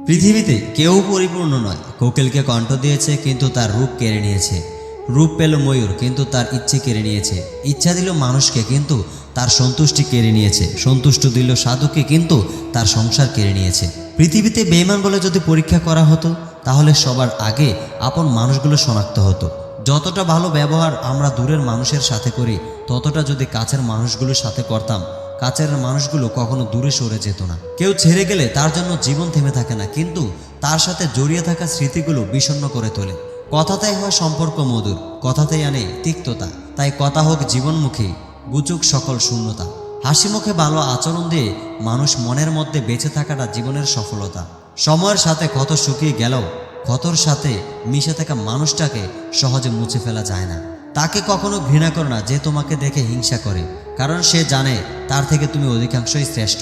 পৃথিবীতে কেউ পরিপূর্ণ নয়। কোকিলকে কণ্ঠ দিয়েছে কিন্তু তার রূপ কেড়ে নিয়েছে। রূপ পেল ময়ূর কিন্তু তার ইচ্ছে কেড়ে নিয়েছে। ইচ্ছা দিল মানুষকে কিন্তু তার সন্তুষ্টি কেড়ে নিয়েছে। সন্তুষ্ট দিল সাধুকে কিন্তু তার সংসার কেড়ে নিয়েছে। পৃথিবীতে বেঈমান বলে যদি পরীক্ষা করা হতো তাহলে সবার আগে আপন মানুষগুলো শনাক্ত হতো। যতটা ভালো ব্যবহার আমরা দূরের মানুষের সাথে করি ততটা যদি কাছের মানুষগুলোর সাথে করতাম, কাছের মানুষগুলো কখনো দূরে সরে যেত না। কেউ ছেড়ে গেলে তার জন্য জীবন থেমে থাকে না, কিন্তু তার সাথে জড়িয়ে থাকা স্মৃতিগুলো বিষণ্ণ করে তোলে। কথাতেই হয় সম্পর্ক মধুর, কথাতেই আনে তিক্ততা। তাই কথা হোক জীবনমুখী, বুঝুক সকল শূন্যতা। হাসি মুখে ভালো আচরণ দিয়ে মানুষ মনের মধ্যে বেঁচে থাকাটা জীবনের সফলতা। সময়ের সাথে ক্ষত শুকিয়ে গেলেও ক্ষতর সাথে মিশে থাকা মানুষটাকে সহজে মুছে ফেলা যায় না। তাকে কখনো ঘৃণা করো না যে তোমাকে দেখে হিংসা করে, কারণ সে জানে তার থেকে তুমি অধিকাংশই শ্রেষ্ঠ।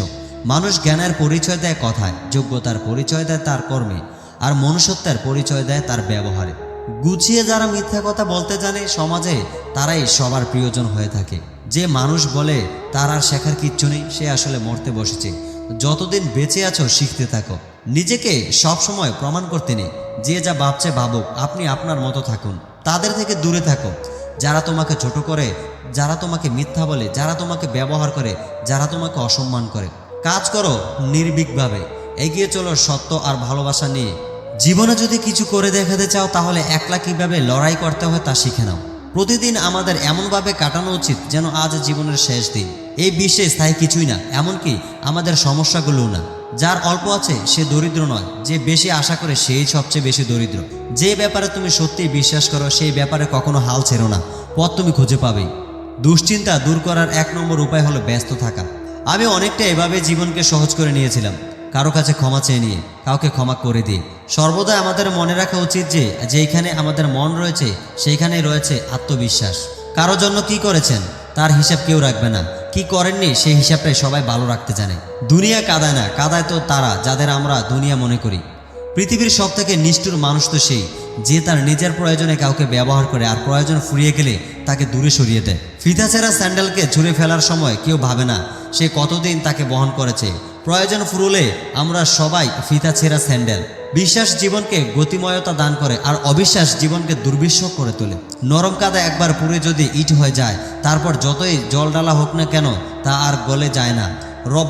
মানুষ জ্ঞানের পরিচয় দেয় কথায়, যোগ্যতার পরিচয় দেয় তার কর্মে, আর মনুষ্যত্বের পরিচয় দেয় তার ব্যবহারে। গুছিয়ে যারা মিথ্যা কথা বলতে জানে সমাজে, তারাই সবার প্রিয়জন হয়ে থাকে। যে মানুষ বলে তার আর শেখার কিচ্ছু নেই, সে আসলে মরতে বসেছে। যতদিন বেঁচে আছো শিখতে থাকো, নিজেকে সবসময় প্রমাণ করতে নেই। যে যা ভাবছে ভাবুক, আপনি আপনার মতো থাকুন। তাদের থেকে দূরে থাকো যারা তোমাকে ছোট করে, যারা তোমাকে মিথ্যা বলে, যারা তোমাকে ব্যবহার করে, যারা তোমাকে অসম্মান করে। কাজ করো নির্ভীকভাবে, এগিয়ে চলো সত্য আর ভালোবাসা নিয়ে। জীবনে যদি কিছু করে দেখাতে চাও তাহলে একলা কীভাবে লড়াই করতে হয় তা শিখে নাও। প্রতিদিন আমাদের এমনভাবে কাটানো উচিত যেন আজ জীবনের শেষ দিন। এই বিশ্বে স্থায়ী কিছুই না, এমনকি আমাদের সমস্যাগুলোও না। যার অল্প আছে সে দরিদ্র নয়, যে বেশি আশা করে সেই সবচেয়ে বেশি দরিদ্র। যে ব্যাপারে তুমি সত্যিই বিশ্বাস করো সেই ব্যাপারে কখনো হাল ছেড়ো না, পথ তুমি খুঁজে পাবেই। দুশ্চিন্তা দূর করার 1 নম্বর উপায় হলো ব্যস্ত থাকা। আমি অনেকটা এভাবে জীবনকে সহজ করে নিয়েছিলাম, কারো কাছে ক্ষমা চেয়ে নিয়ে, কাউকে ক্ষমা করে দিয়ে। সর্বদা আমাদের মনে রাখা উচিত যে যেইখানে আমাদের মন রয়েছে সেইখানেই রয়েছে আত্মবিশ্বাস। কারো জন্য কি করেছেন তার হিসাব কেউ রাখবে না, কি করেননি সেই হিসাবটাই সবাই ভালো রাখতে জানে। দুনিয়া কাঁদায় না, কাঁদায় তো তারা যাদের আমরা দুনিয়া মনে করি। পৃথিবীর সবথেকে নিষ্ঠুর মানুষ তো সেই যে তার নিজের প্রয়োজনে কাউকে ব্যবহার করে আর প্রয়োজন ফুরিয়ে গেলে তাকে দূরে সরিয়ে দেয়। ফিতা ছেঁড়া স্যান্ডেলকে ছুঁড়ে ফেলার সময় কেউ ভাবে না সে কতদিন তাকে বহন করেছে। প্রয়োজন ফুরলে আমরা সবাই ফিতা ছেঁড়া স্যান্ডেল। বিশ্বাস জীবনকে গতিময়তা দান করে আর অবিশ্বাস জীবনকে দুর্বিষহ করে তোলে। নরম কাদা একবার পুড়ে যদি ইট হয়ে যায়, তারপর যতই জল ডালা হোক না কেন তা আর গলে যায় না,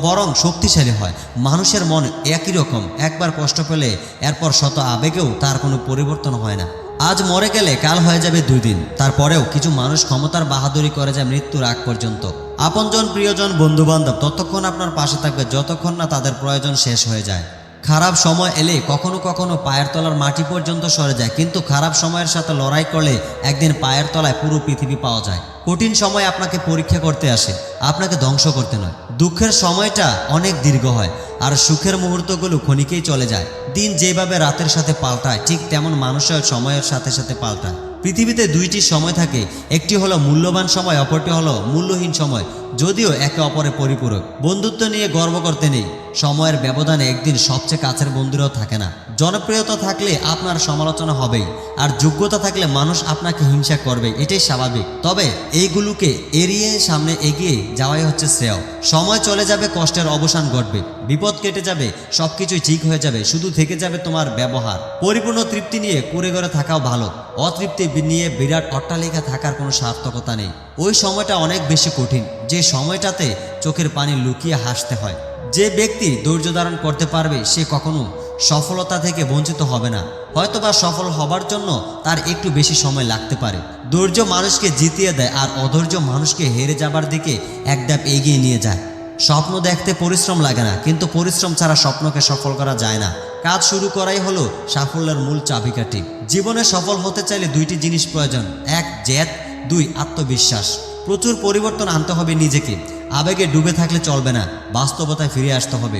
বরং শক্তিশালী হয়। মানুষের মন একই রকম, একবার কষ্ট পেলে এরপর শত আবেগেও তার কোনো পরিবর্তন হয় না। আজ মরে গেলে কাল হয়ে যাবে 2 দিন। তারপরেও কিছু মানুষ ক্ষমতার বাহাদুরি করে যায় মৃত্যুর আগ পর্যন্ত। আপনজন, প্রিয়জন, বন্ধুবান্ধব ততক্ষণ আপনার পাশে থাকবে যতক্ষণ না তাদের প্রয়োজন শেষ হয়ে যায়। খারাপ সময় এলে কখনো কখনো পায়ের তলার মাটি পর্যন্ত সরে যায়, কিন্তু খারাপ সময়ের সাথে লড়াই করলে একদিন পায়ের তলায় পুরো পৃথিবী পাওয়া যায়। কঠিন সময় আপনাকে পরীক্ষা করতে আসে, আপনাকে ধ্বংস করতে নয়। দুঃখের সময়টা অনেক দীর্ঘ হয় আর সুখের মুহূর্তগুলো ক্ষণিকেই চলে যায়। দিন যেভাবে রাতের সাথে পাল্টায় ঠিক তেমন মানুষের সময়ের সাথে সাথে পাল্টায়। পৃথিবীতে 2টি সময় থাকে, একটি হলো মূল্যবান সময়, অপরটি হলো মূল্যহীন সময়, যদিও একে অপরের পরিপূরক। বন্ধুত্ব নিয়ে গর্ব করতে নেই, সময়ের ব্যবধানে একদিন সবচেয়ে কাছের বন্ধুরাও থাকে না। জনপ্রিয়তা থাকলে আপনার সমালোচনা হবেই, আর যোগ্যতা থাকলে মানুষ আপনাকে হিংসা করবে, এটাই স্বাভাবিক। তবে এইগুলোকে এড়িয়ে সামনে এগিয়ে যাওয়াই হচ্ছে শ্রেয়। সময় চলে যাবে, কষ্টের অবসান ঘটবে, বিপদ কেটে যাবে, সবকিছুই ঠিক হয়ে যাবে, শুধু থেকে যাবে তোমার ব্যবহার। পরিপূর্ণ তৃপ্তি নিয়ে কুড়ে ঘরে থাকাও ভালো, অতৃপ্তি নিয়ে বিরাট অট্টালিকা থাকার কোনো সার্থকতা নেই। ওই সময়টা অনেক বেশি কঠিন যে সময়টাতে চোখের পানি লুকিয়ে হাসতে হয়। যে ব্যক্তি ধৈর্য ধারণ করতে পারবে সে কখনো সফলতা থেকে বঞ্চিত হবে না। হয়তোবা সফল হবার জন্য তার একটু বেশি সময় লাগতে পারে। ধৈর্য মানুষকে জিতিয়ে দেয় আর অধৈর্য মানুষকে হেরে যাবার দিকে এক ধাপ এগিয়ে নিয়ে যায়। স্বপ্ন দেখতে পরিশ্রম লাগে না, কিন্তু পরিশ্রম ছাড়া স্বপ্নকে সফল করা যায় না। কাজ শুরু করাই হলো সাফল্যের মূল চাবিকাঠি। জীবনে সফল হতে চাইলে 2টি জিনিস প্রয়োজন, 1 জেদ, 2 আত্মবিশ্বাস। প্রচুর পরিবর্তন আনতে হবে নিজেকে। আবেগে ডুবে থাকলে চলবে না, বাস্তবতায় ফিরে আসতে হবে।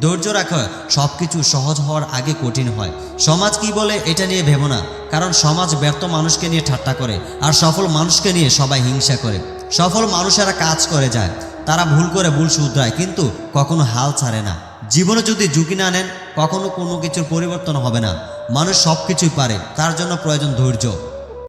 ধৈর্য রাখো, সবকিছু সহজ হওয়ার আগে কঠিন হয়। সমাজ কি বলে এটা নিয়ে ভেবো না, কারণ সমাজ ব্যর্থ মানুষকে নিয়ে ঠাট্টা করে আর সফল মানুষকে নিয়ে সবাই হিংসা করে। সফল মানুষেরা কাজ করে যায়, তারা ভুল করে ভুল শুধরায়, কিন্তু কখনো হাল ছাড়ে না। জীবনে যদি ঝুঁকি না নেন কখনো কোনো কিছুর পরিবর্তন হবে না। মানুষ সব কিছুই পারে, তার জন্য প্রয়োজন ধৈর্য।